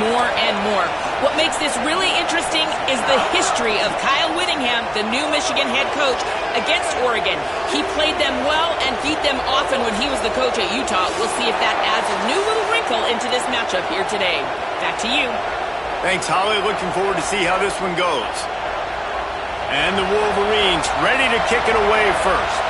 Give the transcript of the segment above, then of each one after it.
more and more. What makes this really interesting is the history of Kyle Whittingham, the new Michigan head coach, against Oregon. He played them well and beat them often when he was the coach at Utah. We'll see if that adds a new little wrinkle into this matchup here today. Back to you. Thanks, Holly. Looking forward to see how this one goes. And the Wolverines ready to kick it away first.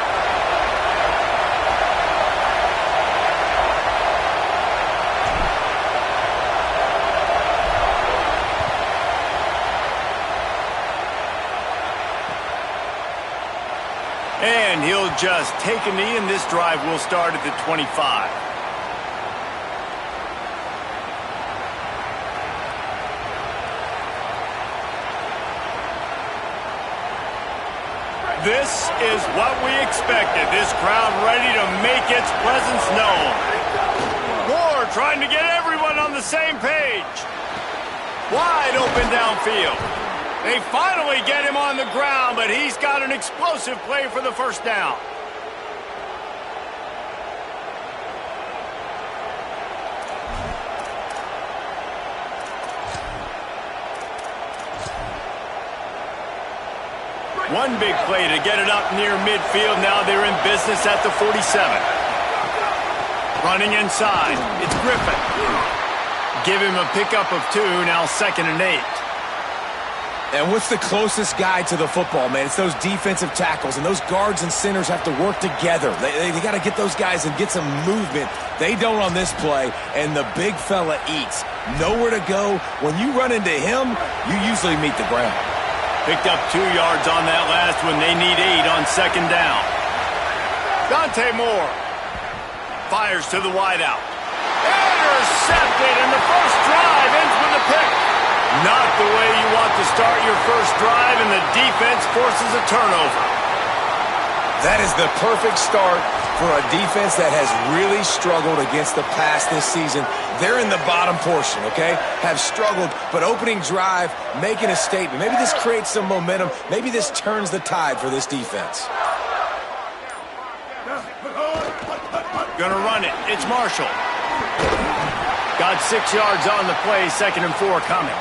And he'll just take a knee, and this drive will start at the 25. This is what we expected. This crowd ready to make its presence known. Moore trying to get everyone on the same page. Wide open downfield. They finally get him on the ground, but he's got an explosive play for the first down. One big play to get it up near midfield. Now they're in business at the 47. Running inside. It's Griffin. Give him a pickup of 2, now 2nd and 8. And what's the closest guy to the football, man? It's those defensive tackles, and those guards and centers have to work together. They got to get those guys and get some movement. They don't on this play, and the big fella eats. Nowhere to go. When you run into him, you usually meet the ground. Picked up 2 yards on that last one. They need 8 on 2nd down. Dante Moore fires to the wideout. Intercepted, and the first drive ends with a pick. Not the way you want to start your first drive, and the defense forces a turnover. That is the perfect start for a defense that has really struggled against the pass this season. They're in the bottom portion, okay? Have struggled, but opening drive, making a statement. Maybe this creates some momentum. Maybe this turns the tide for this defense. Gonna run it. It's Marshall. Got 6 yards on the play, 2nd and 4 coming.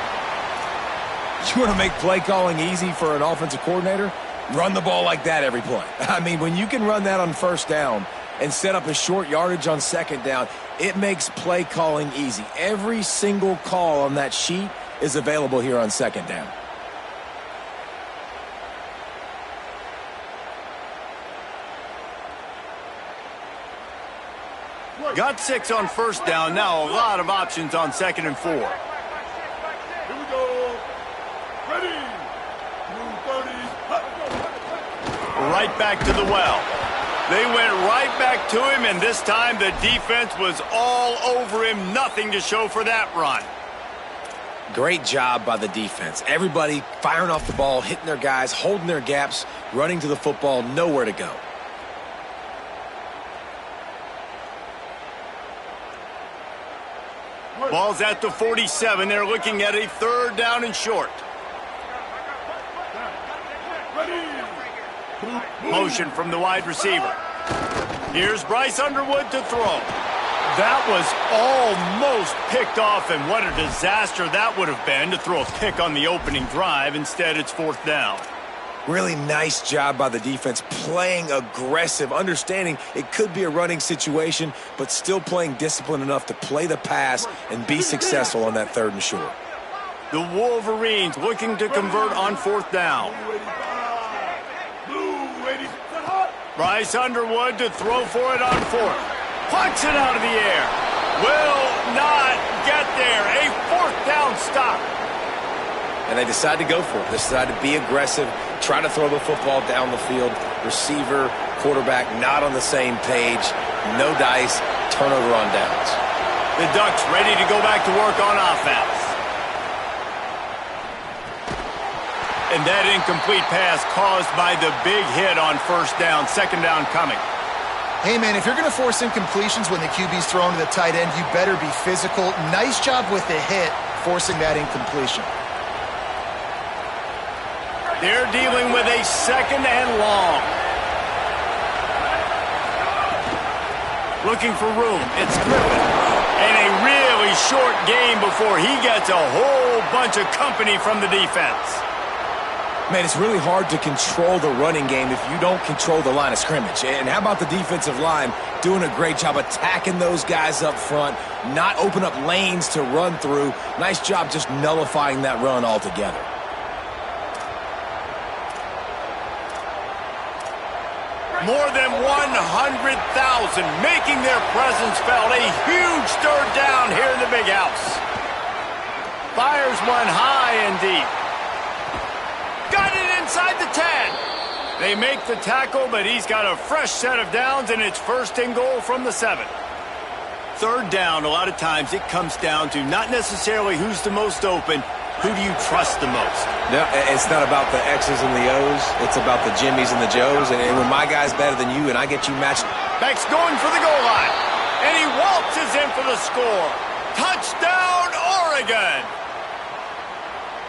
You want to make play calling easy for an offensive coordinator? Run the ball like that every play. I mean, when you can run that on 1st down and set up a short yardage on 2nd down, it makes play calling easy. Every single call on that sheet is available here on 2nd down. Got 6 on 1st down. Now a lot of options on 2nd and 4. Here we go. Ready. Right back to the well. They went right back to him, and this time the defense was all over him. Nothing to show for that run. Great job by the defense. Everybody firing off the ball, hitting their guys, holding their gaps, running to the football, nowhere to go. Ball's at the 47. They're looking at a 3rd down and short. Motion from the wide receiver. Here's Bryce Underwood to throw. That was almost picked off, and what a disaster that would have been to throw a pick on the opening drive. Instead, it's 4th down. Really nice job by the defense, playing aggressive, understanding it could be a running situation, but still playing disciplined enough to play the pass and be successful on that 3rd and short. The Wolverines looking to convert on 4th down. Bryce Underwood to throw for it on 4th. Punts it out of the air. Will not get there. A 4th down stop. And they decide to go for it. They decide to be aggressive, try to throw the football down the field. Receiver, quarterback, not on the same page. No dice, turnover on downs. The Ducks ready to go back to work on offense. And that incomplete pass caused by the big hit on 1st down. 2nd down coming. Hey, man, if you're going to force incompletions when the QB's thrown to the tight end, you better be physical. Nice job with the hit, forcing that incompletion. They're dealing with a 2nd and long. Looking for room. It's Griffin. And a really short gain before he gets a whole bunch of company from the defense. Man, it's really hard to control the running game if you don't control the line of scrimmage. And how about the defensive line doing a great job attacking those guys up front, not open up lanes to run through. Nice job just nullifying that run altogether. More than 100,000 making their presence felt. A huge third down here in the big house. Fires one high and deep. Got it inside the 10. They make the tackle, but he's got a fresh set of downs, and it's first and goal from the 7. Third down, a lot of times it comes down to not necessarily who's the most open, who do you trust the most? No, it's not about the X's and the O's. It's about the Jimmies and the Joes. And when my guy's better than you and I get you matched. Beck's going for the goal line. And he waltzes in for the score. Touchdown, Oregon!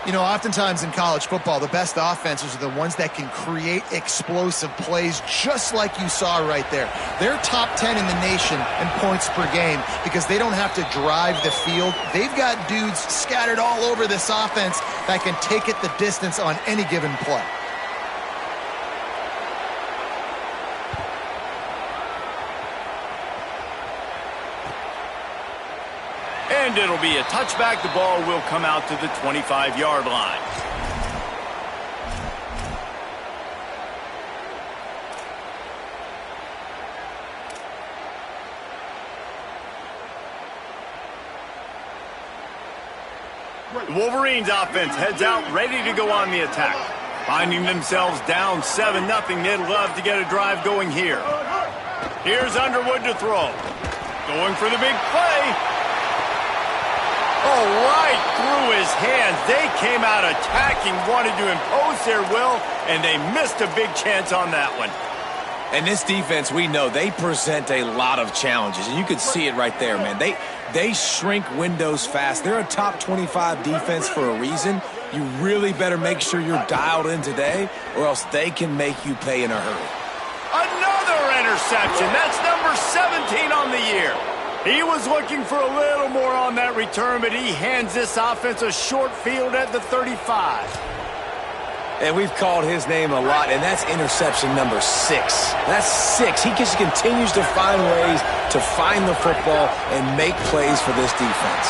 You know, oftentimes in college football, the best offenses are the ones that can create explosive plays just like you saw right there. They're top 10 in the nation in points per game because they don't have to drive the field. They've got dudes scattered all over this offense that can take it the distance on any given play. And it'll be a touchback. The ball will come out to the 25-yard line. The Wolverines offense heads out, ready to go on the attack. Finding themselves down 7-0, they'd love to get a drive going here. Here's Underwood to throw. Going for the big play. Oh, right through his hands. They came out attacking, wanted to impose their will, and they missed a big chance on that one. And this defense, we know, they present a lot of challenges. And you could see it right there, man. They shrink windows fast. They're a top 25 defense for a reason. You really better make sure you're dialed in today, or else they can make you pay in a hurry. Another interception. That's number 17 on the year. He was looking for a little more on that return, but he hands this offense a short field at the 35. And we've called his name a lot, and that's interception number 6. That's 6. He just continues to find ways to find the football and make plays for this defense.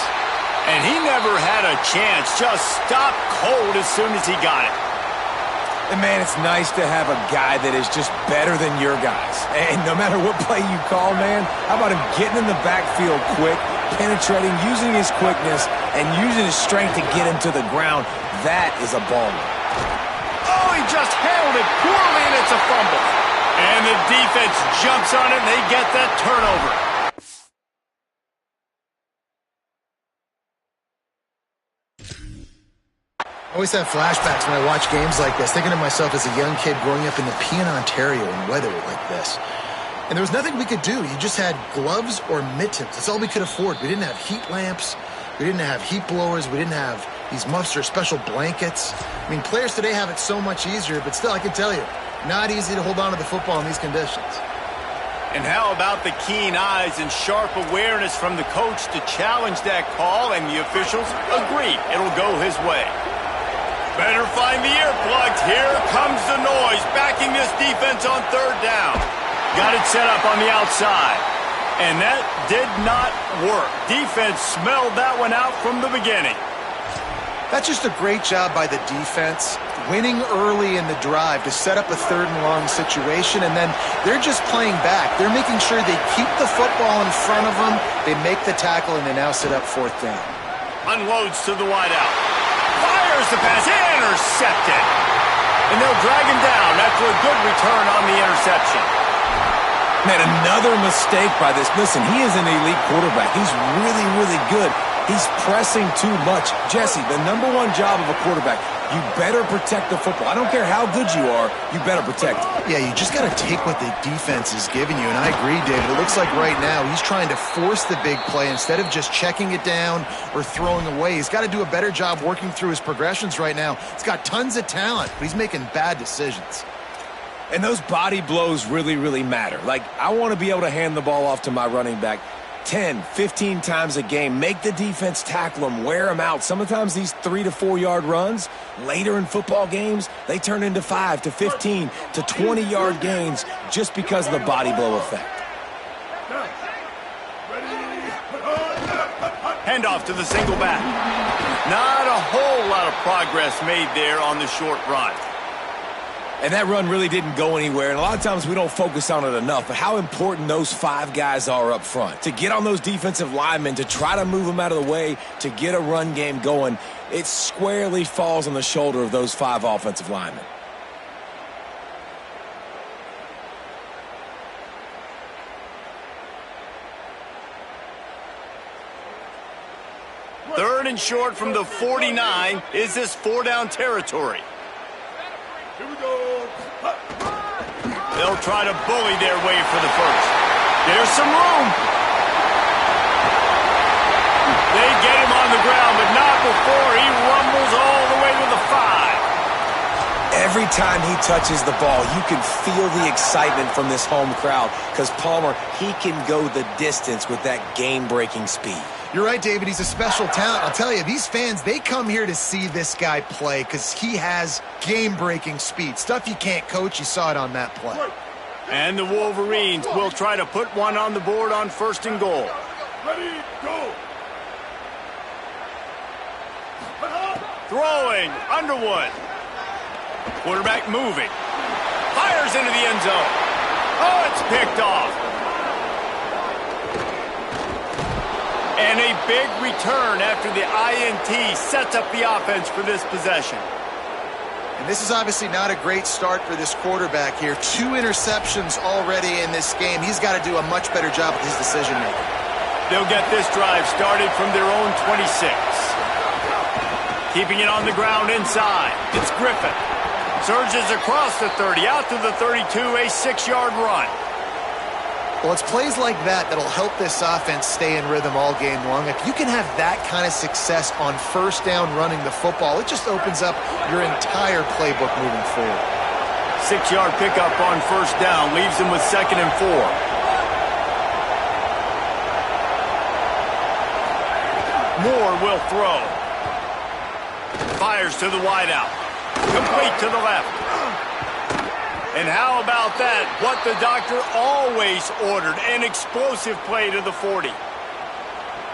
And he never had a chance, just stopped cold as soon as he got it. And, man, it's nice to have a guy that is just better than your guys. And no matter what play you call, man, how about him getting in the backfield quick, penetrating, using his quickness, and using his strength to get him to the ground? That is a baller. Oh, he just handled it poorly, and it's a fumble. And the defense jumps on it, and they get that turnover. I always have flashbacks when I watch games like this, thinking of myself as a young kid growing up in Nepean, Ontario in weather like this. And there was nothing we could do. You just had gloves or mittens. That's all we could afford. We didn't have heat lamps. We didn't have heat blowers. We didn't have these muffs or special blankets. I mean, players today have it so much easier, but still, I can tell you, not easy to hold on to the football in these conditions. And how about the keen eyes and sharp awareness from the coach to challenge that call, and the officials agree it'll go his way. Better find the earplugs. Here comes the noise, backing this defense on third down. Got it set up on the outside. And that did not work. Defense smelled that one out from the beginning. That's just a great job by the defense, winning early in the drive to set up a third and long situation, and then they're just playing back. They're making sure they keep the football in front of them, they make the tackle, and they now set up fourth down. Unloads to the wideout. Fires the pass, intercepted. And they'll drag him down after a good return on the interception. Man, another mistake by this. Listen, he is an elite quarterback. He's really, really good. He's pressing too much. Jesse, the number one job of a quarterback, you better protect the football. I don't care how good you are, you better protect it. Yeah, you just got to take what the defense is giving you, and I agree, David. It looks like right now he's trying to force the big play instead of just checking it down or throwing away. He's got to do a better job working through his progressions right now. He's got tons of talent, but he's making bad decisions. And those body blows really, really matter. Like, I want to be able to hand the ball off to my running back. 10, 15 times a game. Make the defense tackle them, wear them out. Sometimes these 3 to 4 yard runs, later in football games, they turn into 5 to 15 to 20 yard gains just because of the body blow effect. Handoff to the single back. Not a whole lot of progress made there on the short run. And that run really didn't go anywhere. And a lot of times we don't focus on it enough. But how important those 5 guys are up front. To get on those defensive linemen, to try to move them out of the way, to get a run game going, it squarely falls on the shoulder of those 5 offensive linemen. Third and short from the 49. Is this 4-down territory? Here we go. They'll try to bully their way for the first. There's some room. They get him on the ground, but not before he rumbles all the way to the 5. Every time he touches the ball, you can feel the excitement from this home crowd because Palmer, he can go the distance with that game-breaking speed. You're right, David. He's a special talent. I'll tell you, these fans, they come here to see this guy play because he has game-breaking speed. Stuff you can't coach. You saw it on that play. And the Wolverines will try to put one on the board on 1st and goal. Ready, go. Throwing, Underwood. Quarterback moving. Fires into the end zone. Oh, it's picked off. And a big return after the INT sets up the offense for this possession. And this is obviously not a great start for this quarterback here. 2 interceptions already in this game. He's got to do a much better job with his decision-making. They'll get this drive started from their own 26. Keeping it on the ground inside. It's Griffin. Surges across the 30, out to the 32, a 6-yard run. Well, it's plays like that that'll help this offense stay in rhythm all game long. If you can have that kind of success on 1st down running the football, it just opens up your entire playbook moving forward. 6-yard pickup on 1st down leaves them with 2nd and 4. Moore will throw. Fires to the wideout. Complete to the left. And how about that? What the doctor always ordered, an explosive play to the 40.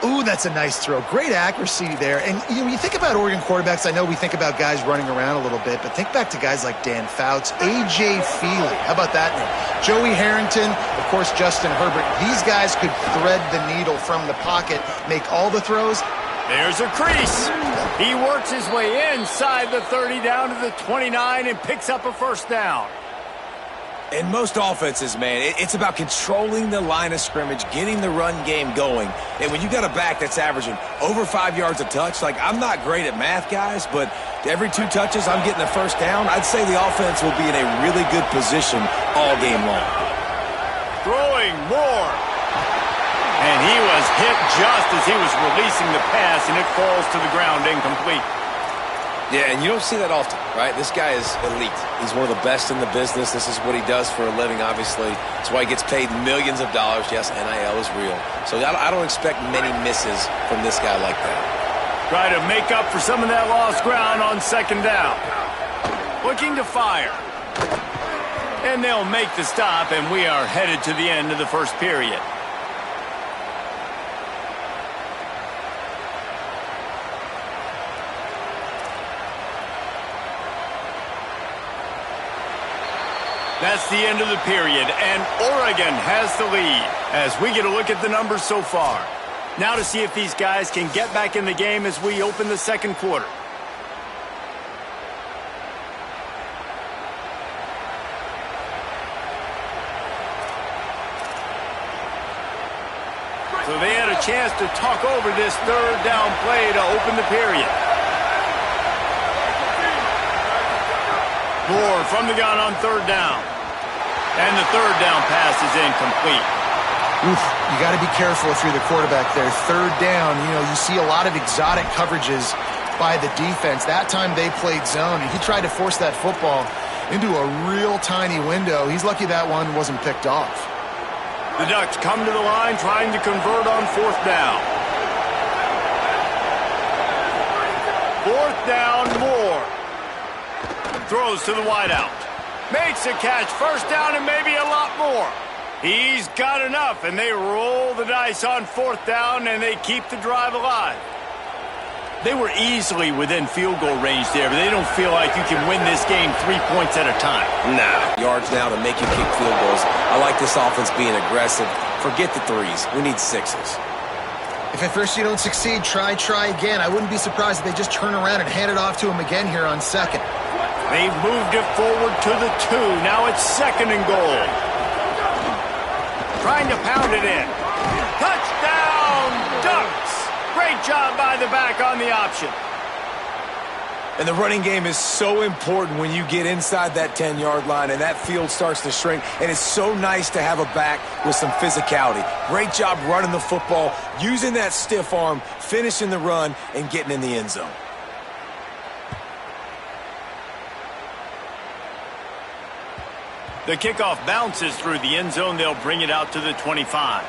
Ooh, that's a nice throw. Great accuracy there. And when you think about Oregon quarterbacks, I know we think about guys running around a little bit, but think back to guys like Dan Fouts, A.J. Feely. How about that name? Joey Harrington, of course, Justin Herbert. These guys could thread the needle from the pocket, make all the throws. There's a crease. He works his way inside the 30 down to the 29 and picks up a 1st down. In most offenses, man, it's about controlling the line of scrimmage, getting the run game going. And when you got a back that's averaging over 5 yards a touch, like I'm not great at math, guys, but every 2 touches I'm getting a 1st down, I'd say the offense will be in a really good position all game long. Throwing more. And he was hit just as he was releasing the pass, and it falls to the ground incomplete. Yeah, and you don't see that often, right? This guy is elite. He's one of the best in the business. This is what he does for a living, obviously. That's why he gets paid millions of dollars. Yes, NIL is real. So I don't expect many misses from this guy like that. Try to make up for some of that lost ground on 2nd down. Looking to fire. And they'll make the stop, and we are headed to the end of the 1st period. That's the end of the period, and Oregon has the lead as we get a look at the numbers so far. Now to see if these guys can get back in the game as we open the 2nd quarter. So they had a chance to talk over this 3rd down play to open the period. Moore from the gun on 3rd down. And the 3rd down pass is incomplete. Oof, you got to be careful if you're the quarterback there. 3rd down, you see a lot of exotic coverages by the defense. That time they played zone, and he tried to force that football into a real tiny window. He's lucky that one wasn't picked off. The Ducks come to the line trying to convert on 4th down. 4th down, Moore. Throws to the wideout. Makes a catch. 1st down and maybe a lot more. He's got enough, and they roll the dice on 4th down, and they keep the drive alive. They were easily within field goal range there, but they don't feel like you can win this game 3 points at a time. Nah. Yards now to make you kick field goals. I like this offense being aggressive. Forget the threes. We need sixes. If at first you don't succeed, try again. I wouldn't be surprised if they just turn around and hand it off to him again here on 2nd. They've moved it forward to the 2. Now it's 2nd and goal. Trying to pound it in. Touchdown, Ducks! Great job by the back on the option. And the running game is so important when you get inside that 10-yard line and that field starts to shrink. And it's so nice to have a back with some physicality. Great job running the football, using that stiff arm, finishing the run, and getting in the end zone. The kickoff bounces through the end zone. They'll bring it out to the 25.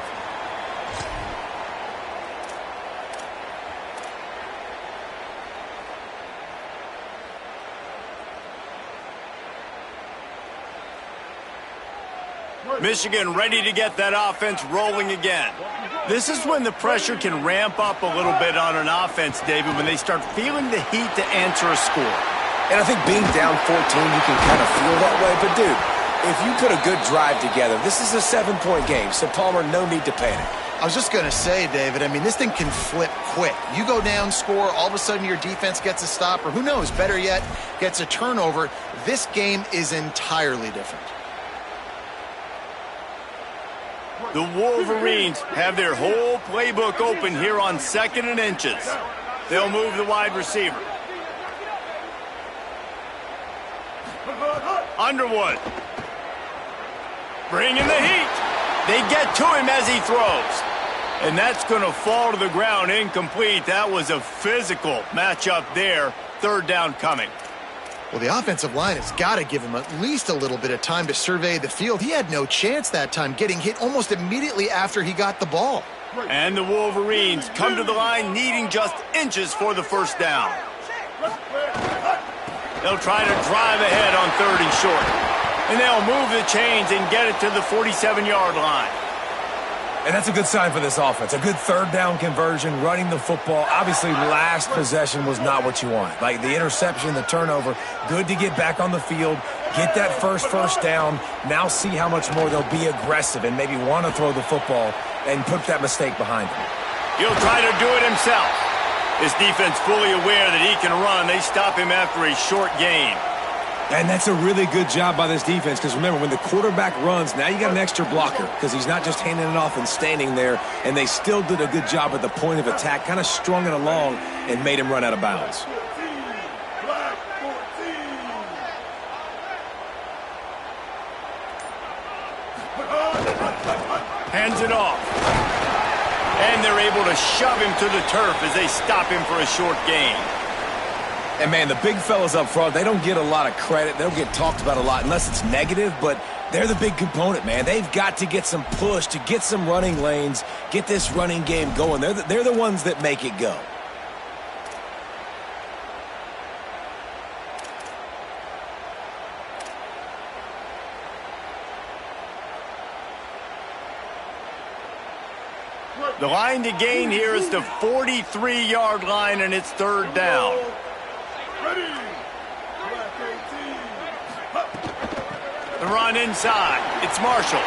Michigan ready to get that offense rolling again. This is when the pressure can ramp up a little bit on an offense, David, when they start feeling the heat to answer a score. And I think being down 14, you can kind of feel that way. But, dude, if you put a good drive together, this is a 7-point game. So, Palmer, no need to panic. I was just going to say, David, I mean, this thing can flip quick. You go down, score, all of a sudden your defense gets a stop, or who knows, better yet, gets a turnover. This game is entirely different. The Wolverines have their whole playbook open here on 2nd and inches. They'll move the wide receiver. Underwood. Bringing the heat. They get to him as he throws. And that's going to fall to the ground incomplete. That was a physical matchup there. 3rd down coming. Well, the offensive line has got to give him at least a little bit of time to survey the field. He had no chance that time, getting hit almost immediately after he got the ball. And the Wolverines come to the line needing just inches for the 1st down. They'll try to drive ahead on 3rd and short. And they'll move the chains and get it to the 47-yard line. And that's a good sign for this offense. A good 3rd down conversion, running the football. Obviously, last possession was not what you want. Like the interception, the turnover, good to get back on the field, get that first down. Now see how much more they'll be aggressive and maybe want to throw the football and put that mistake behind them. He'll try to do it himself. His defense fully aware that he can run. They stop him after a short gain. And that's a really good job by this defense because, remember, when the quarterback runs, now you got an extra blocker because he's not just handing it off and standing there, and they still did a good job at the point of attack, kind of strung it along and made him run out of bounds. Hands it off. And they're able to shove him to the turf as they stop him for a short gain. And, man, the big fellas up front, they don't get a lot of credit. They don't get talked about a lot unless it's negative, but they're the big component, man. They've got to get some push to get some running lanes, get this running game going. They're the ones that make it go. The line to gain here is the 43-yard line, and it's 3rd down. The run inside. It's Marshall.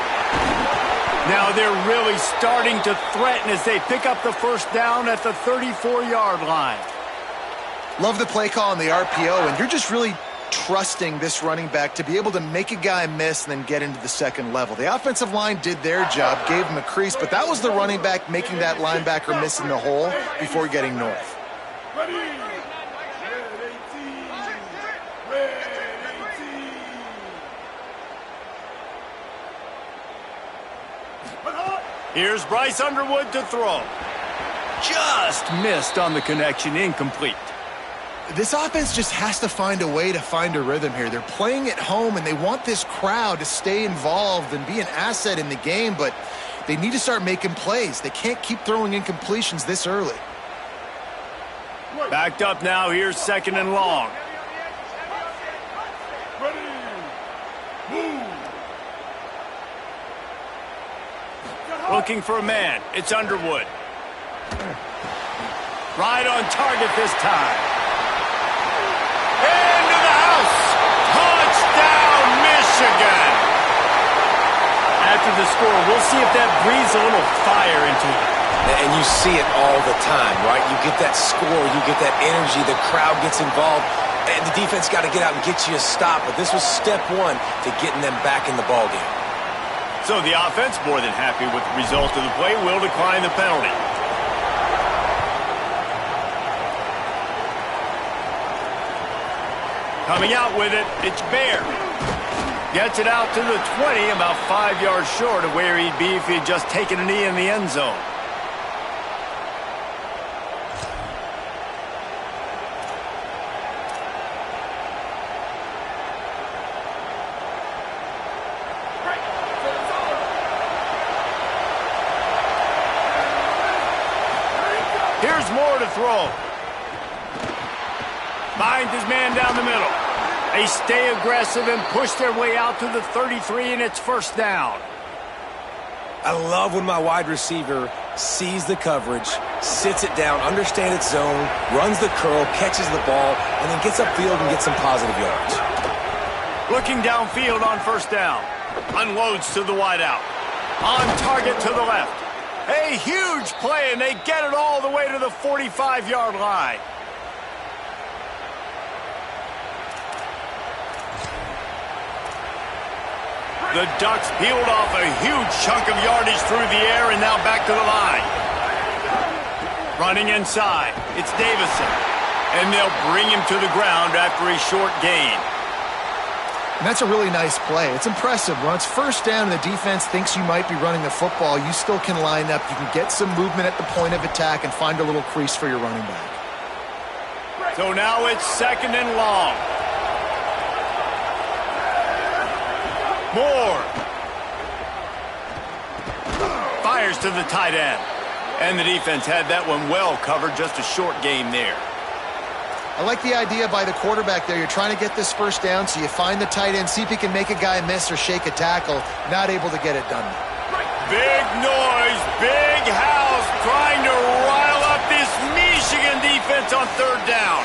Now they're really starting to threaten as they pick up the 1st down at the 34-yard line. Love the play call on the RPO, and you're just really trusting this running back to be able to make a guy miss and then get into the 2nd level. The offensive line did their job, gave him a crease, but that was the running back making that linebacker miss in the hole before getting north. Here's Bryce Underwood to throw. Just missed on the connection, incomplete. This offense just has to find a way to find a rhythm here. They're playing at home, and they want this crowd to stay involved and be an asset in the game, but They need to start making plays. They can't keep throwing incompletions this early. Backed up now. Here's 2nd and long. Ready. Move. Looking for a man. It's Underwood. Right on target this time. Into the house. Touchdown, Michigan. After the score, we'll see if that breathes a little fire into it. And you see it all the time, right? You get that score, you get that energy, the crowd gets involved, and the defense got to get out and get you a stop. But this was step one to getting them back in the ballgame. So the offense, more than happy with the result of the play, will decline the penalty. Coming out with it, it's Bear. Gets it out to the 20, about 5 yards short of where he'd be if he'd just taken a knee in the end zone. Here's Moore to throw. Finds his man down the middle. They stay aggressive and push their way out to the 33, and it's 1st down. I love when my wide receiver sees the coverage, sits it down, understands its zone, runs the curl, catches the ball, and then gets upfield and gets some positive yards. Looking downfield on 1st down. Unloads to the wideout. On target to the left. A huge play, and they get it all the way to the 45-yard line. The Ducks peeled off a huge chunk of yardage through the air and now back to the line. Running inside, it's Davison. And they'll bring him to the ground after a short gain. And that's a really nice play. It's impressive. When it's 1st down and the defense thinks you might be running the football, you still can line up. You can get some movement at the point of attack and find a little crease for your running back. So now it's 2nd and long. Moore. Fires to the tight end. And the defense had that one well covered. Just a short game there. I like the idea by the quarterback there. You're trying to get this 1st down, so you find the tight end, see if he can make a guy miss or shake a tackle. Not able to get it done. Big noise, big house, trying to rile up this Michigan defense on 3rd down.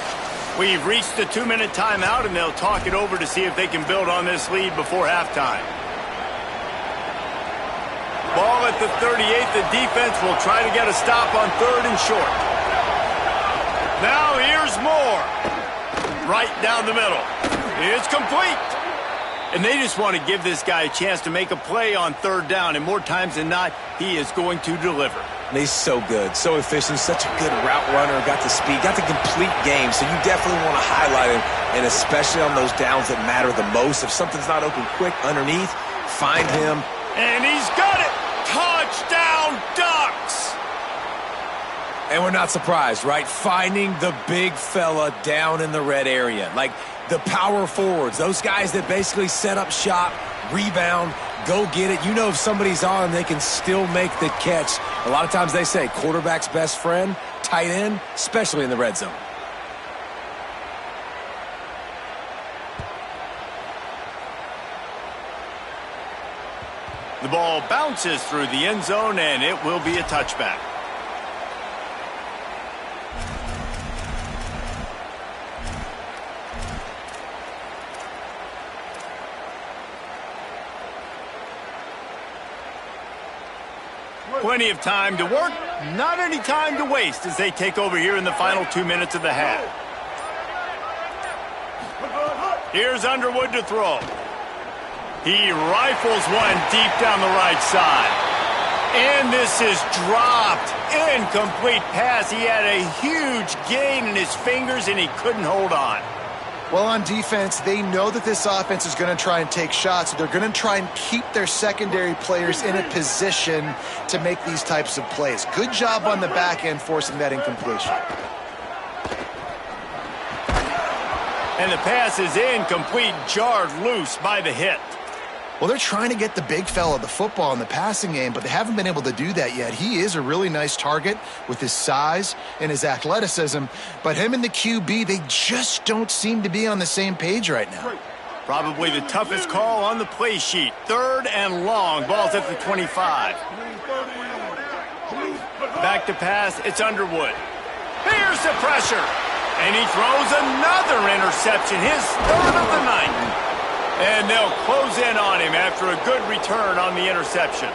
We've reached the 2-minute timeout, and they'll talk it over to see if they can build on this lead before halftime. Ball at the 38. The defense will try to get a stop on 3rd and short. Now here's Moore. Right down the middle. It's complete. And they just want to give this guy a chance to make a play on 3rd down, and more times than not, he is going to deliver. And he's so good, so efficient, such a good route runner, got the speed, got the complete game, so you definitely want to highlight him, and especially on those downs that matter the most. If something's not open quick underneath, find him. And he's got it! Touchdown, Ducks! And we're not surprised, right? Finding the big fella down in the red area. Like the power forwards, those guys that basically set up shop, rebound, go get it. You know if somebody's on, they can still make the catch. A lot of times they say quarterback's best friend, tight end, especially in the red zone. The ball bounces through the end zone, and it will be a touchback. Plenty of time to work, not any time to waste as they take over here in the final 2 minutes of the half. Here's Underwood to throw. He rifles one deep down the right side. And this is dropped. Incomplete pass. He had a huge gain in his fingers, and he couldn't hold on. Well, on defense, they know that this offense is going to try and take shots. So they're going to try and keep their secondary players in a position to make these types of plays. Good job on the back end forcing that incompletion. And the pass is incomplete, jarred loose by the hit. Well, they're trying to get the big fella the football in the passing game, but they haven't been able to do that yet. He is a really nice target with his size and his athleticism, but him and the QB, they just don't seem to be on the same page right now. Probably the toughest call on the play sheet. 3rd and long. Ball's at the 25. Back to pass. It's Underwood. Here's the pressure. And he throws another interception. His 3rd of the night. And they'll close in on him after a good return on the interception.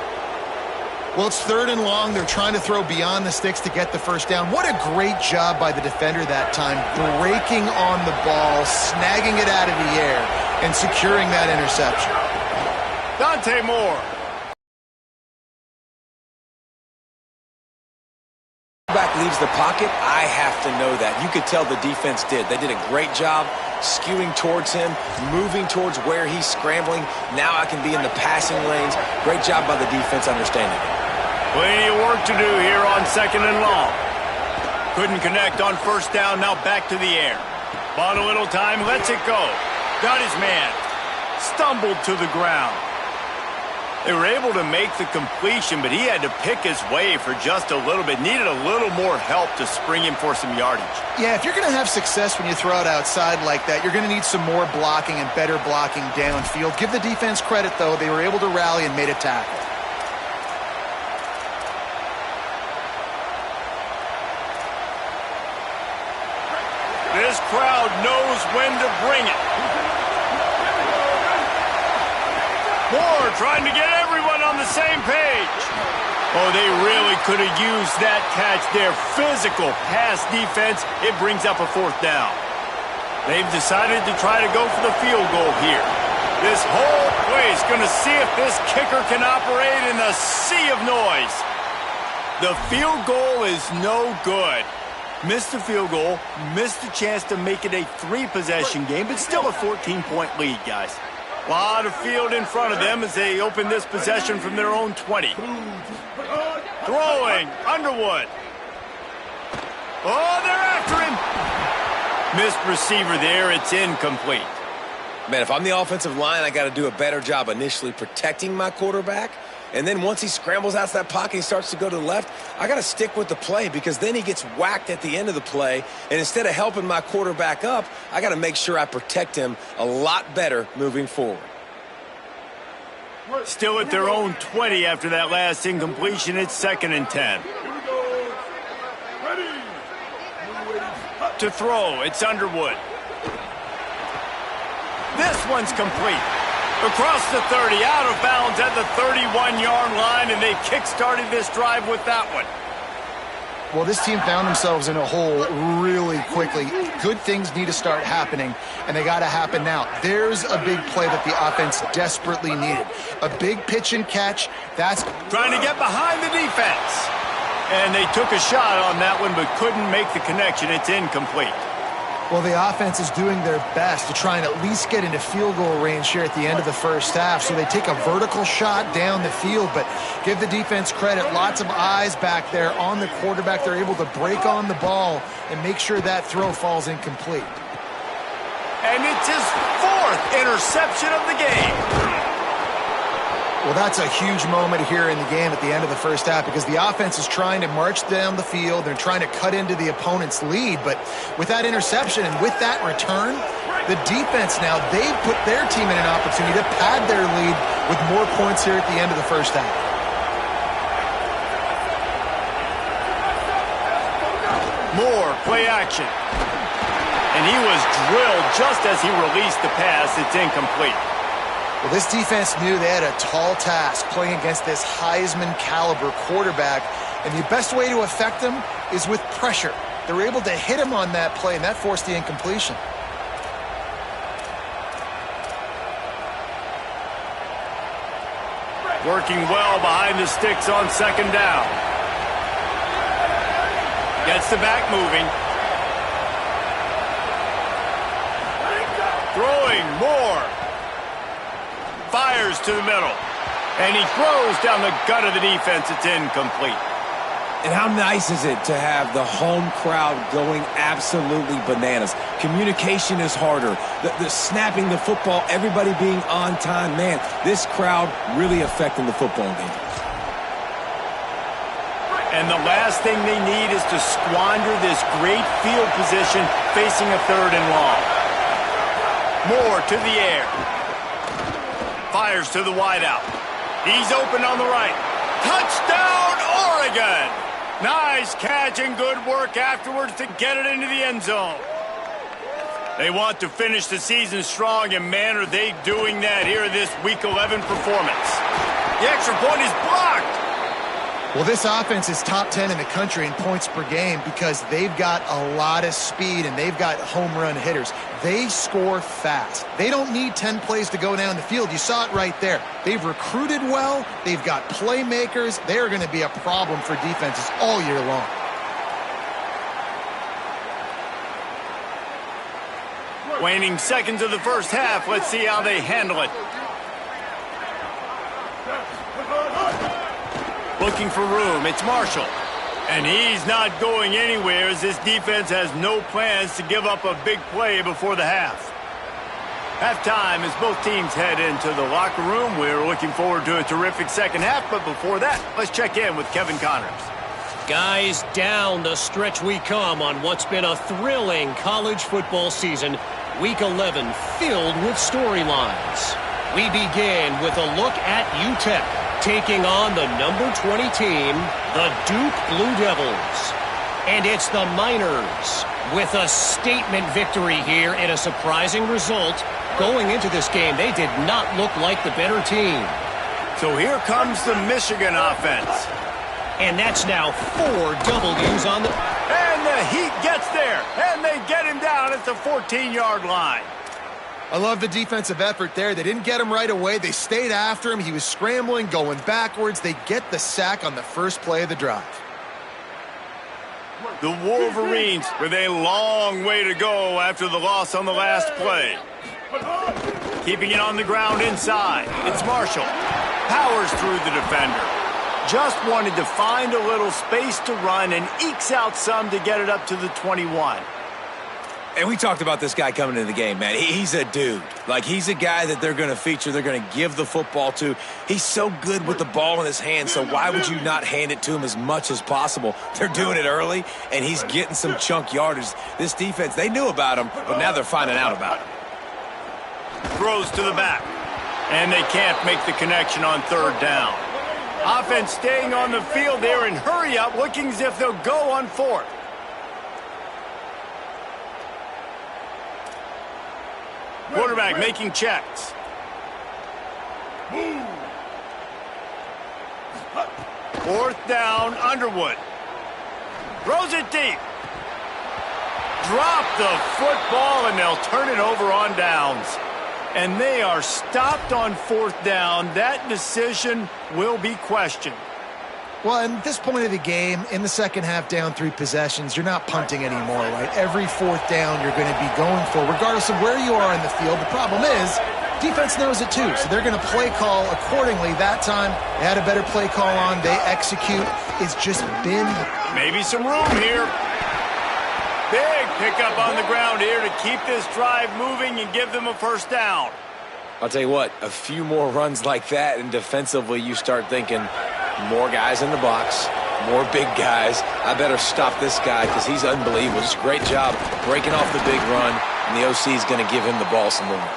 Well, it's 3rd and long. They're trying to throw beyond the sticks to get the first down. What a great job by the defender that time, breaking on the ball, snagging it out of the air, and securing that interception. Dante Moore. Back leaves the pocket, I have to know that. You could tell the defense did. They did a great job skewing towards him, moving towards where he's scrambling. Now I can be in the passing lanes. Great job by the defense understanding it. Plenty of work to do here on 2nd and long. Couldn't connect on 1st down, now back to the air. Bought a little time, lets it go. Got his man. Stumbled to the ground. They were able to make the completion, but he had to pick his way for just a little bit. Needed a little more help to spring him for some yardage. Yeah, if you're going to have success when you throw it outside like that, you're going to need some more blocking and better blocking downfield. Give the defense credit, though. They were able to rally and made a tackle. This crowd knows when to bring it. Moore trying to get everyone on the same page. Oh, they really could have used that catch there. Physical pass defense. It brings up a 4th down. They've decided to try to go for the field goal here. This whole place going to see if this kicker can operate in the sea of noise. The field goal is no good. Missed the field goal, missed the chance to make it a 3-possession game, but still a 14-point lead, guys. A lot of field in front of them as they open this possession from their own 20. Throwing, Underwood. Oh, they're after him. Missed receiver there, it's incomplete. Man, if I'm the offensive line, I got to do a better job initially protecting my quarterback. And then once he scrambles out of that pocket, he starts to go to the left, I got to stick with the play because then he gets whacked at the end of the play. And instead of helping my quarterback up, I got to make sure I protect him a lot better moving forward. Still at their own 20 after that last incompletion. It's 2nd and 10. To throw, it's Underwood. This one's complete. Across the 30, out of bounds at the 31-yard line, and they kick-started this drive with that one. Well, this team found themselves in a hole really quickly. Good things need to start happening, and they got to happen now. There's a big play that the offense desperately needed. A big pitch and catch. That's trying to get behind the defense. And they took a shot on that one, but couldn't make the connection. It's incomplete. Well, the offense is doing their best to try and at least get into field goal range here at the end of the 1st half. So they take a vertical shot down the field, but give the defense credit. Lots of eyes back there on the quarterback. They're able to break on the ball and make sure that throw falls incomplete. And it's his 4th interception of the game. Well, that's a huge moment here in the game at the end of the 1st half because the offense is trying to march down the field. They're trying to cut into the opponent's lead. But with that interception and with that return, the defense now, they've put their team in an opportunity to pad their lead with more points here at the end of the 1st half. Moore, play action. And he was drilled just as he released the pass. It's incomplete. Well, this defense knew they had a tall task playing against this Heisman-caliber quarterback, and the best way to affect him is with pressure. They were able to hit him on that play, and that forced the incompletion. Working well behind the sticks on 2nd down. Gets the back moving. Throwing, Moore. Fires to the middle. And he throws down the gut of the defense. It's incomplete. And how nice is it to have the home crowd going absolutely bananas? Communication is harder. The snapping the football, everybody being on time. Man, this crowd really affecting the football game. And the last thing they need is to squander this great field position facing a 3rd and long. Moore to the air. Fires to the wideout. He's open on the right. Touchdown, Oregon! Nice catch and good work afterwards to get it into the end zone. They want to finish the season strong, and man, are they doing that here in this Week 11 performance. The extra point is blocked. Well, this offense is top 10 in the country in points per game because they've got a lot of speed and they've got home run hitters. They score fast. They don't need 10 plays to go down the field. You saw it right there. They've recruited well. They've got playmakers. They're going to be a problem for defenses all year long. Waning seconds of the first half. Let's see how they handle it. Looking for room, it's Marshall. And he's not going anywhere as this defense has no plans to give up a big play before the half. Halftime as both teams head into the locker room. We're looking forward to a terrific second half, but before that, let's check in with Kevin Connors. Guys, down the stretch we come on what's been a thrilling college football season. Week 11 filled with storylines. We begin with a look at UTEP. Taking on the number 20 team, the Duke Blue Devils. And it's the Miners with a statement victory here and a surprising result. Going into this game, they did not look like the better team. So here comes the Michigan offense. And that's now 4 W's on the... And the Heat gets there, and they get him down at the 14-yard line. I love the defensive effort there. They didn't get him right away. They stayed after him. He was scrambling, going backwards. They get the sack on the first play of the drive. The Wolverines with a long way to go after the loss on the last play. Keeping it on the ground inside. It's Marshall. Powers through the defender. Just wanted to find a little space to run and ekes out some to get it up to the 21. And we talked about this guy coming into the game, man. He's a dude. Like, he's a guy that they're going to feature, they're going to give the football to. He's so good with the ball in his hand, so why would you not hand it to him as much as possible? They're doing it early, and he's getting some chunk yardage. This defense, they knew about him, but now they're finding out about him. Throws to the back, and they can't make the connection on 3rd down. Offense staying on the field there and hurry up, looking as if they'll go on 4th. Quarterback making checks. 4th down, Underwood. Throws it deep. Drop the football, and they'll turn it over on downs. And they are stopped on 4th down. That decision will be questioned. Well, at this point of the game, in the second half, down 3 possessions, you're not punting anymore, right? Every 4th down you're going to be going for, regardless of where you are in the field. The problem is, defense knows it too, so they're going to play call accordingly. That time, they had a better play call on. They execute. It's just been... Maybe some room here. Big pickup on the ground here to keep this drive moving and give them a 1st down. I'll tell you what, a few more runs like that, and defensively you start thinking... More guys in the box, more big guys. I better stop this guy because he's unbelievable. Just great job breaking off the big run, and the OC is going to give him the ball some more.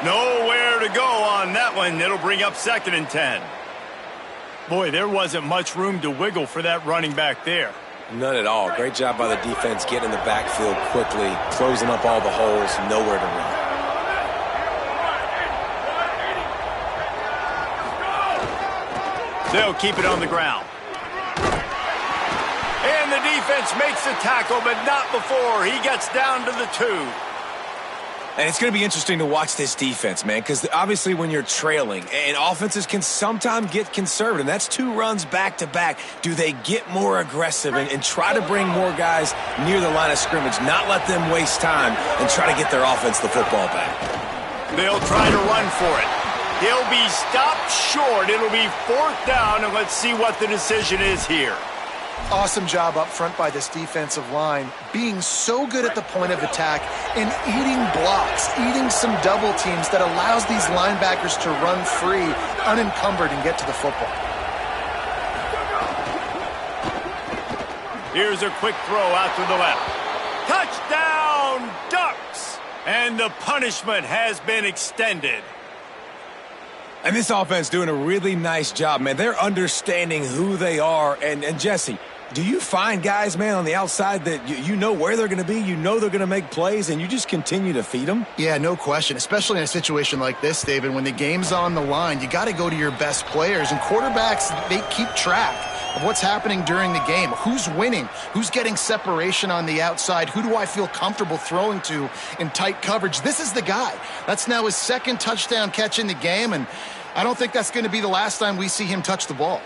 Nowhere to go on that one. It'll bring up 2nd and 10. Boy, there wasn't much room to wiggle for that running back there. None at all. Great job by the defense getting in the backfield quickly, closing up all the holes, nowhere to run. They'll keep it on the ground. And the defense makes the tackle, but not before he gets down to the 2. And it's going to be interesting to watch this defense, man, because obviously when you're trailing, and offenses can sometimes get conservative, and that's 2 runs back-to-back. Do they get more aggressive and try to bring more guys near the line of scrimmage, not let them waste time, and try to get their offense the football back? They'll try to run for it. He'll be stopped short. It'll be 4th down, and let's see what the decision is here. Awesome job up front by this defensive line, being so good at the point of attack and eating blocks, eating some double teams that allows these linebackers to run free, unencumbered, and get to the football. Here's a quick throw out to the left. Touchdown, Ducks! And the punishment has been extended. And this offense doing a really nice job, man. They're understanding who they are. And Jesse, do you find guys, man, on the outside that you know where they're going to be, you know they're going to make plays, and you just continue to feed them? Yeah, no question, especially in a situation like this, David. When the game's on the line, you got to go to your best players. And quarterbacks, they keep track of what's happening during the game. Who's winning? Who's getting separation on the outside? Who do I feel comfortable throwing to in tight coverage? This is the guy. That's now his second touchdown catch in the game, and I don't think that's going to be the last time we see him touch the ball.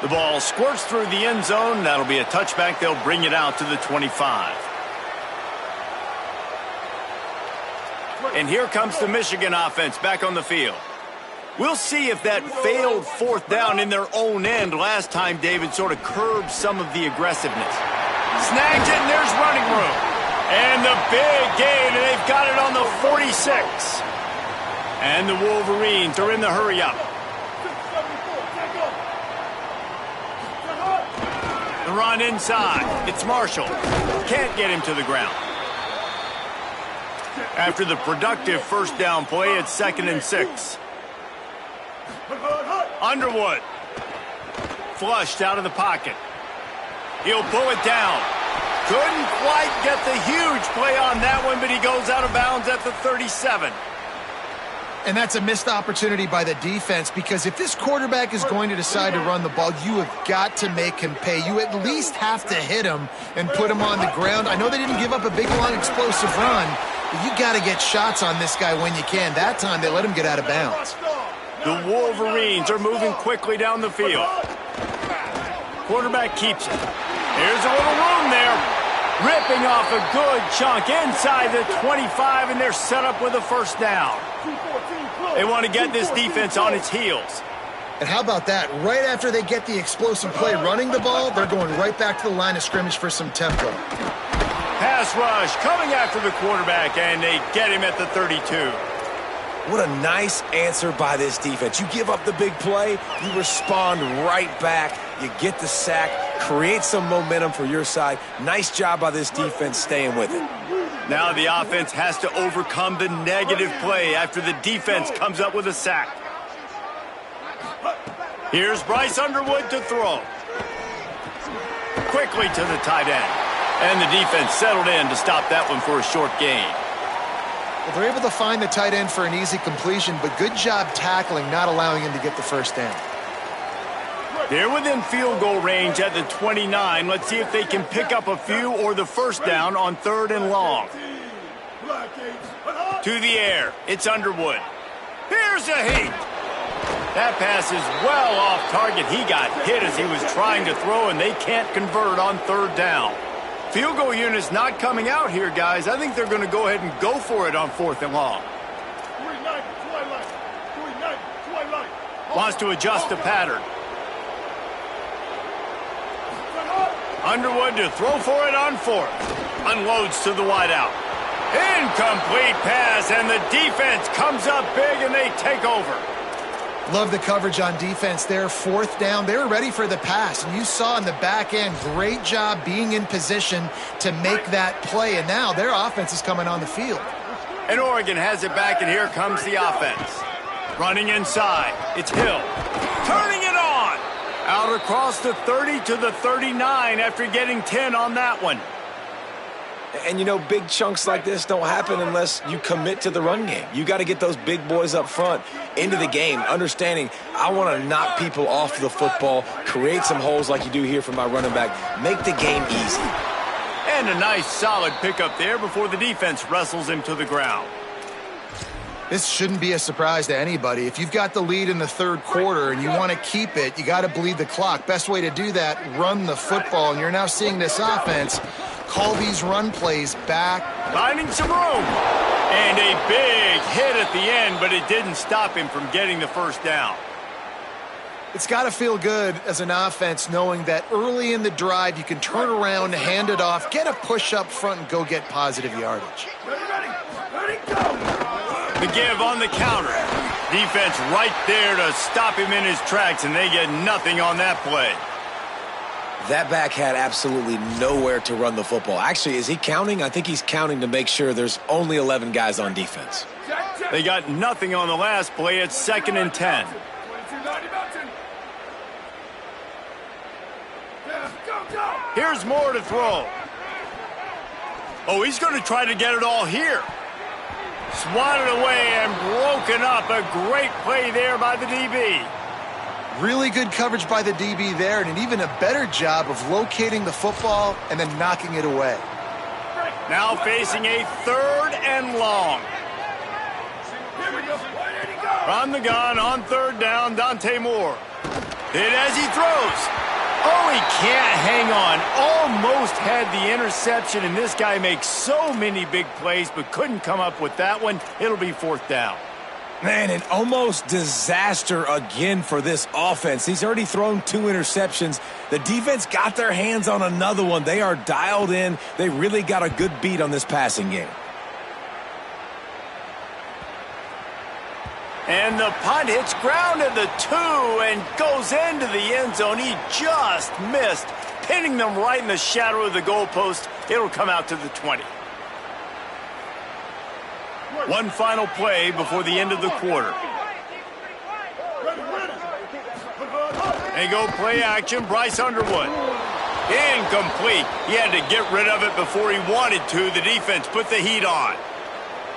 The ball squirts through the end zone. That'll be a touchback. They'll bring it out to the 25. And here comes the Michigan offense back on the field. We'll see if that failed fourth down in their own end last time, David, sort of curbed some of the aggressiveness. Snags it, and there's running room. And the big gain, and they've got it on the 46. And the Wolverines are in the hurry-up. The run inside. It's Marshall. Can't get him to the ground. After the productive first down play, it's 2nd and 6. Underwood. Flushed out of the pocket. He'll pull it down. Couldn't quite get the huge play on that one, but he goes out of bounds at the 37. And that's a missed opportunity by the defense, because if this quarterback is going to decide to run the ball, you have got to make him pay. You at least have to hit him and put him on the ground. I know they didn't give up a big, long, explosive run, but you got to get shots on this guy when you can. That time, they let him get out of bounds. The Wolverines are moving quickly down the field. Quarterback keeps it. Here's a little room there. Ripping off a good chunk inside the 25, and they're set up with a first down. They want to get this defense on its heels. And how about that? Right after they get the explosive play running the ball, they're going right back to the line of scrimmage for some tempo. Pass rush coming after the quarterback, and they get him at the 32. What a nice answer by this defense. You give up the big play, you respond right back, you get the sack, create some momentum for your side. Nice job by this defense staying with it. Now the offense has to overcome the negative play after the defense comes up with a sack. Here's Bryce Underwood to throw. Quickly to the tight end. And the defense settled in to stop that one for a short gain. Well, they're able to find the tight end for an easy completion, but good job tackling, not allowing him to get the first down. They're within field goal range at the 29. Let's see if they can pick up a few or the first down on 3rd and long. To the air. It's Underwood. Here's a heat. That pass is well off target. He got hit as he was trying to throw, and they can't convert on 3rd down. Field goal unit's not coming out here, guys. I think they're going to go ahead and go for it on 4th and long. Wants to adjust the pattern. Underwood to throw for it on 4th. Unloads to the wideout. Incomplete pass, and the defense comes up big, and they take over. Love the coverage on defense there. 4th down. They were ready for the pass, and you saw in the back end, great job being in position to make that play, and now their offense is coming on the field. And Oregon has it back, and here comes the offense. Running inside. It's Hill. Turning it on. Out across the 30 to the 39 after getting 10 on that one. And, you know, big chunks like this don't happen unless you commit to the run game. You got to get those big boys up front into the game, understanding I want to knock people off the football, create some holes like you do here for my running back, make the game easy. And a nice solid pickup there before the defense wrestles him to the ground. This shouldn't be a surprise to anybody. If you've got the lead in the 3rd quarter and you want to keep it, you got to bleed the clock. Best way to do that, run the football. And you're now seeing this offense call these run plays back. Finding some room. And a big hit at the end, but it didn't stop him from getting the first down. It's got to feel good as an offense knowing that early in the drive you can turn around, hand it off, get a push up front, and go get positive yardage. The give on the counter. Defense right there to stop him in his tracks, and they get nothing on that play. That back had absolutely nowhere to run the football. Actually, is he counting? I think he's counting to make sure there's only 11 guys on defense. They got nothing on the last play. It's 2nd and 10. Here's Moore to throw. Oh, he's going to try to get it all here. Swatted away and broken up. A great play there by the DB. Really good coverage by the DB there, and an even a better job of locating the football and then knocking it away. Now facing a 3rd and long. From the gun on 3rd down, Dante Moore. Hit as he throws. Oh, he can't hang on. Almost had the interception, and this guy makes so many big plays, but couldn't come up with that one. It'll be 4th down. Man, an almost disaster again for this offense. He's already thrown 2 interceptions. The defense got their hands on another one. They are dialed in. They really got a good beat on this passing game. And the punt hits ground at the 2 and goes into the end zone. He just missed, pinning them right in the shadow of the goalpost. It'll come out to the 20. One final play before the end of the quarter. They go play action. Bryce Underwood. Incomplete. He had to get rid of it before he wanted to. The defense put the heat on.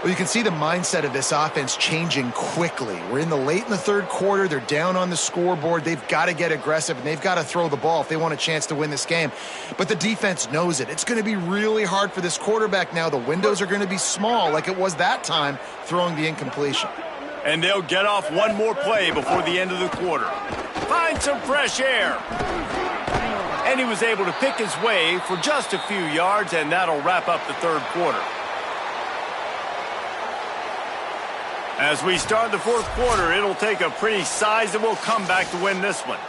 Well, you can see the mindset of this offense changing quickly. We're in the 3rd quarter. They're down on the scoreboard. They've got to get aggressive, and they've got to throw the ball if they want a chance to win this game. But the defense knows it. It's going to be really hard for this quarterback now. The windows are going to be small like it was that time throwing the incompletion. And they'll get off one more play before the end of the quarter. Find some fresh air. And he was able to pick his way for just a few yards, and that'll wrap up the 3rd quarter. As we start the 4th quarter, it'll take a pretty sizable comeback to win this one.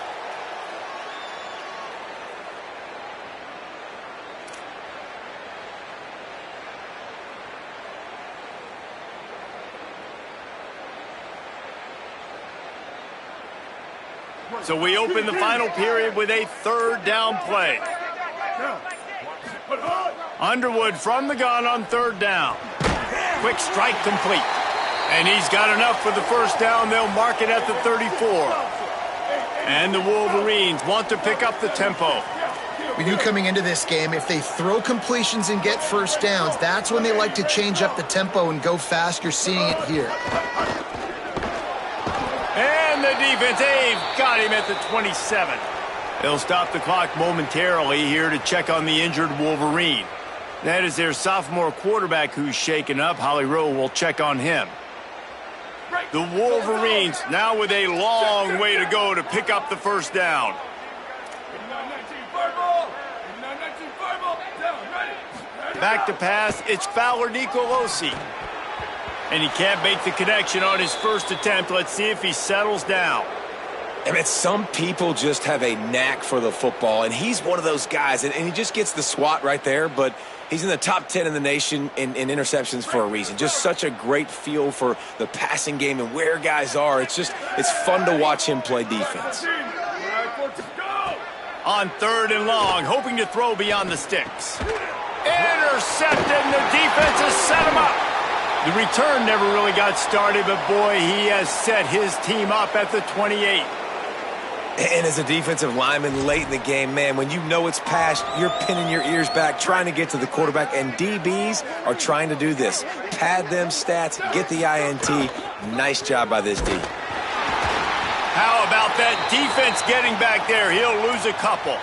So we open the final period with a 3rd down play. Underwood from the gun on 3rd down. Quick strike complete. And he's got enough for the first down. They'll mark it at the 34. And the Wolverines want to pick up the tempo. We knew coming into this game, if they throw completions and get first downs, that's when they like to change up the tempo and go fast. You're seeing it here. And the defense, they've got him at the 27. They'll stop the clock momentarily here to check on the injured Wolverine. That is their sophomore quarterback who's shaken up. Holly Rowe will check on him. The Wolverines now with a long way to go to pick up the first down. Back to pass, it's Fowler Nicolosi. And he can't make the connection on his first attempt. Let's see if he settles down. I mean, some people just have a knack for the football, and he's one of those guys, and he just gets the swat right there, but he's in the top 10 in the nation in interceptions for a reason. Just such a great feel for the passing game and where guys are. It's fun to watch him play defense. On 3rd and long, hoping to throw beyond the sticks. Intercepted, and the defense has set him up. The return never really got started, but boy, he has set his team up at the 28. And as a defensive lineman late in the game, man, when you know it's past, you're pinning your ears back, trying to get to the quarterback, and DBs are trying to do this. Pad them stats, get the INT. Nice job by this D. How about that defense getting back there? He'll lose a couple.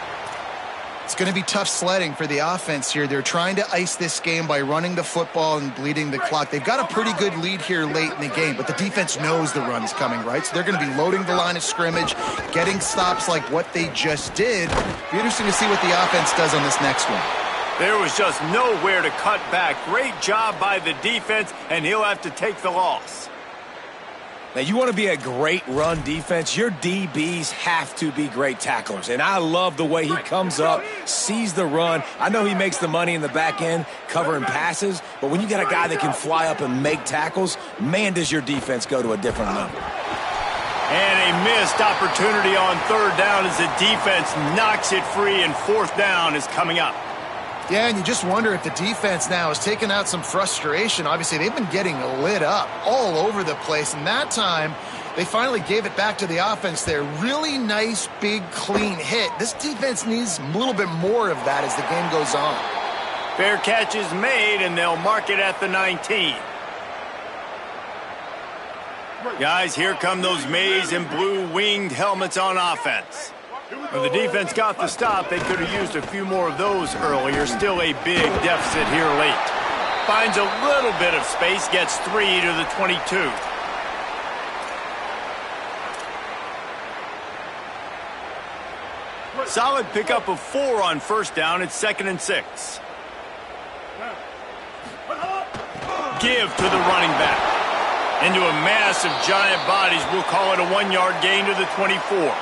It's going to be tough sledding for the offense here. They're trying to ice this game by running the football and bleeding the clock. They've got a pretty good lead here late in the game, but the defense knows the run's coming, right? So they're going to be loading the line of scrimmage, getting stops like what they just did. Be interesting to see what the offense does on this next one. There was just nowhere to cut back. Great job by the defense, and he'll have to take the loss. Now, you want to be a great run defense, your DBs have to be great tacklers. And I love the way he comes up, sees the run. I know he makes the money in the back end covering passes, but when you got a guy that can fly up and make tackles, man, does your defense go to a different level. And a missed opportunity on third down as the defense knocks it free, and fourth down is coming up. Yeah, and you just wonder if the defense now is taking out some frustration. Obviously, they've been getting lit up all over the place, and that time they finally gave it back to the offense there. Really nice, big, clean hit. This defense needs a little bit more of that as the game goes on. Fair catch is made, and they'll mark it at the 19. Guys, here come those maize and blue winged helmets on offense. When the defense got the stop, they could have used a few more of those earlier. Still a big deficit here late. Finds a little bit of space, gets 3 to the 22. Solid pickup of 4 on first down. It's 2nd and 6. Give to the running back. Into a mass of giant bodies. We'll call it a 1-yard gain to the 24.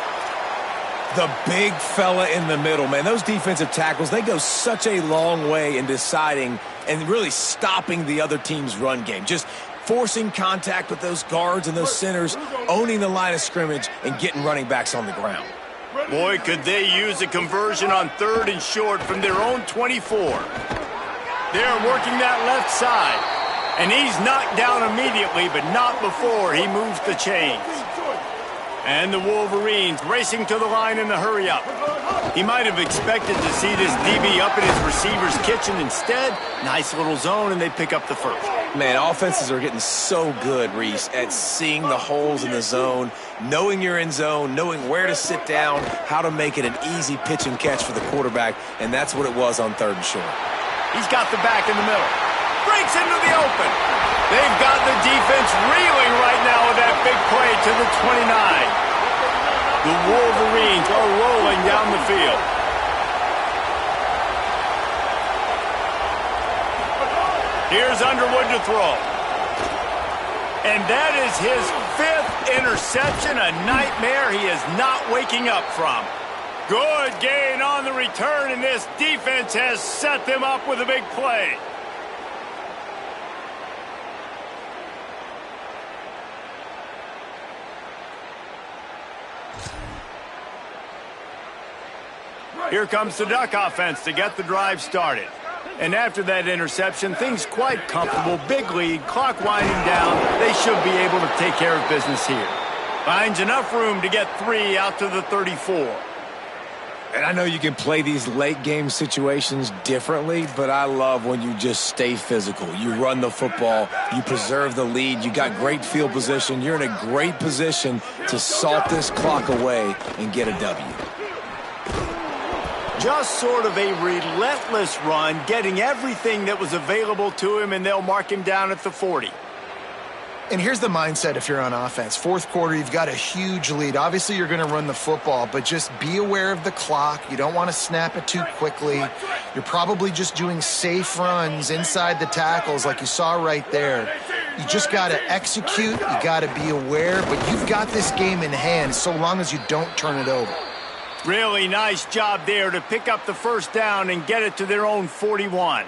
The big fella in the middle, man. Those defensive tackles, they go such a long way in deciding and really stopping the other team's run game. Just forcing contact with those guards and those centers, owning the line of scrimmage, and getting running backs on the ground. Boy, could they use a conversion on 3rd and short from their own 24. They're working that left side. And he's knocked down immediately, but not before he moves the chains. And the Wolverines racing to the line in the hurry-up. He might have expected to see this DB up in his receiver's kitchen. Instead, nice little zone, and they pick up the first. Man, offenses are getting so good, Reese, at seeing the holes in the zone, knowing you're in zone, knowing where to sit down, how to make it an easy pitch and catch for the quarterback, and that's what it was on 3rd and short. He's got the back in the middle. Breaks into the open. They've got the defense reeling right now with that big play to the 29. The Wolverines are rolling down the field. Here's Underwood to throw. And that is his 5th interception, a nightmare he is not waking up from. Good gain on the return, and this defense has set them up with a big play. Here comes the Duck offense to get the drive started. And after that interception, things quite comfortable. Big lead, clock winding down. They should be able to take care of business here. Finds enough room to get 3 out to the 34. And I know you can play these late game situations differently, but I love when you just stay physical. You run the football, you preserve the lead, you got great field position. You're in a great position to salt this clock away and get a W. Just sort of a relentless run, getting everything that was available to him, and they'll mark him down at the 40. And here's the mindset if you're on offense. 4th quarter, you've got a huge lead. Obviously, you're going to run the football, but just be aware of the clock. You don't want to snap it too quickly. You're probably just doing safe runs inside the tackles like you saw right there. You just got to execute. You got to be aware, but you've got this game in hand so long as you don't turn it over. Really nice job there to pick up the first down and get it to their own 41.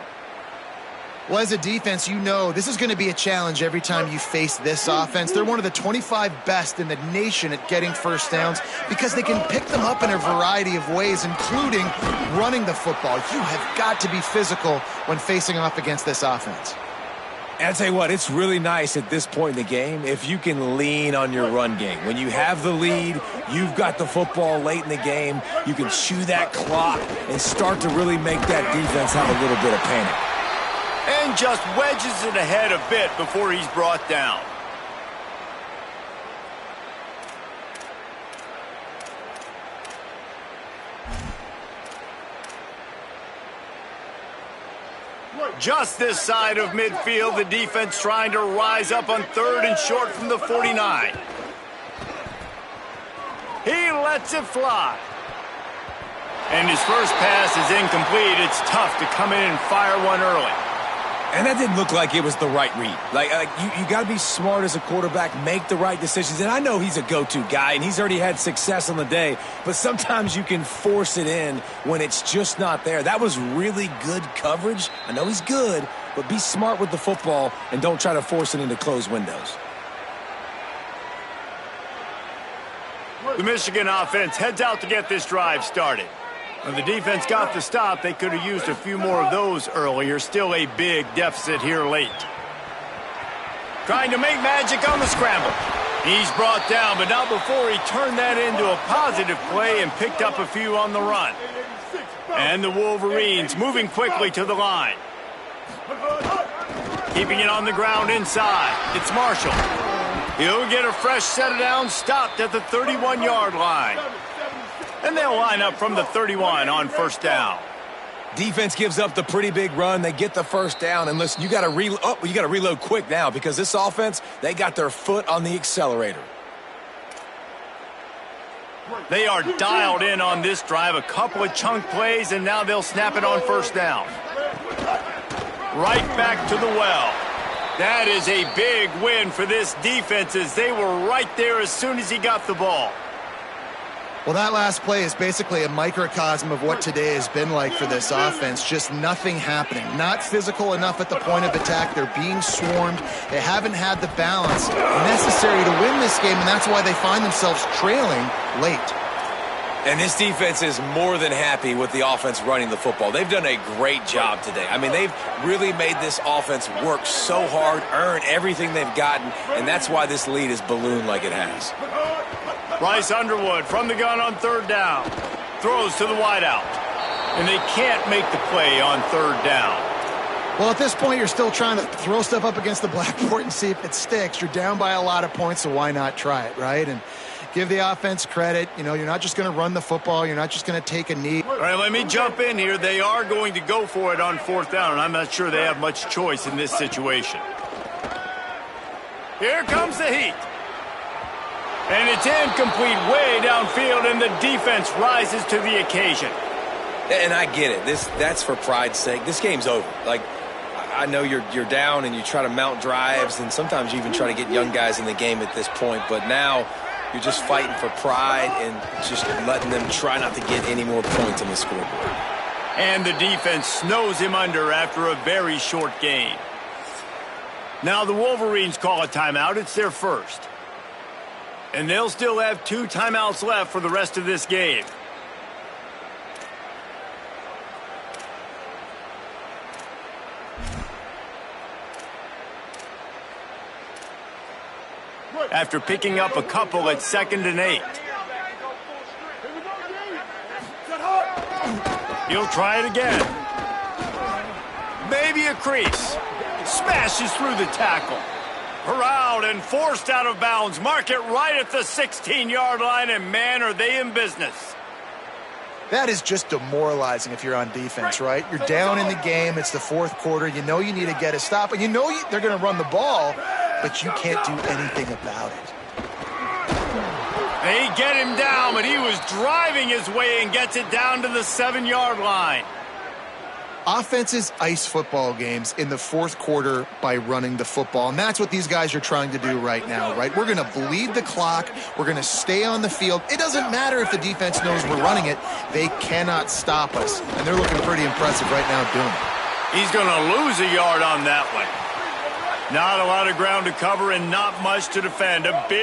Well, as a defense, you know this is going to be a challenge every time you face this offense. They're one of the 25 best in the nation at getting first downs because they can pick them up in a variety of ways, including running the football. You have got to be physical when facing off against this offense. And I'll tell you what, it's really nice at this point in the game if you can lean on your run game. When you have the lead, you've got the football late in the game, you can chew that clock and start to really make that defense have a little bit of panic. And just wedges it ahead a bit before he's brought down. Just this side of midfield, the defense trying to rise up on 3rd and short from the 49. He lets it fly. And his first pass is incomplete. It's tough to come in and fire one early. And that didn't look like it was the right read. You got to be smart as a quarterback, make the right decisions. And I know he's a go-to guy, and he's already had success on the day. But sometimes you can force it in when it's just not there. That was really good coverage. I know he's good, but be smart with the football and don't try to force it into closed windows. The Michigan offense heads out to get this drive started. When the defense got the stop, they could have used a few more of those earlier. Still a big deficit here late. Trying to make magic on the scramble. He's brought down, but not before he turned that into a positive play and picked up a few on the run. And the Wolverines moving quickly to the line. Keeping it on the ground inside. It's Marshall. He'll get a fresh set of downs stopped at the 31-yard line. And they'll line up from the 31 on first down. Defense gives up the pretty big run. They get the first down. And listen, you got to reload quick now because this offense, they got their foot on the accelerator. They are dialed in on this drive. A couple of chunk plays, and now they'll snap it on first down. Right back to the well. That is a big win for this defense as they were right there as soon as he got the ball. Well, that last play is basically a microcosm of what today has been like for this offense. Just nothing happening. Not physical enough at the point of attack. They're being swarmed. They haven't had the balance necessary to win this game, and that's why they find themselves trailing late. And this defense is more than happy with the offense running the football. They've done a great job today. I mean, they've really made this offense work so hard, earn everything they've gotten, and that's why this lead is ballooned like it has. Bryce Underwood from the gun on third down. Throws to the wideout. And they can't make the play on third down. Well, at this point, you're still trying to throw stuff up against the blackboard and see if it sticks. You're down by a lot of points, so why not try it, right? And give the offense credit. You know, you're not just going to run the football. You're not just going to take a knee. All right, let me jump in here. They are going to go for it on fourth down, and I'm not sure they have much choice in this situation. Here comes the heat. And it's incomplete way downfield, and the defense rises to the occasion. And I get it. That's for pride's sake. This game's over. Like, I know you're down and you try to mount drives, and sometimes you even try to get young guys in the game at this point. But now you're just fighting for pride and just letting them try not to get any more points on the scoreboard. And the defense snows him under after a very short game. Now the Wolverines call a timeout. It's their first. And they'll still have 2 timeouts left for the rest of this game. After picking up a couple at 2nd and 8. He'll try it again. Maybe a crease. Smashes through the tackle. Corralled and forced out of bounds. Mark it right at the 16-yard line, and man, are they in business. That is just demoralizing if you're on defense, right? You're down in the game. It's the fourth quarter. You know you need to get a stop, and you know they're going to run the ball, but you can't do anything about it. They get him down, but he was driving his way and gets it down to the 7-yard line. Offenses ice football games in the fourth quarter by running the football, and that's what these guys are trying to do right now, right? We're going to bleed the clock. We're going to stay on the field. It doesn't matter if the defense knows we're running it. They cannot stop us, and they're looking pretty impressive right now doing it. He's going to lose a yard on that one. Not a lot of ground to cover and not much to defend. A big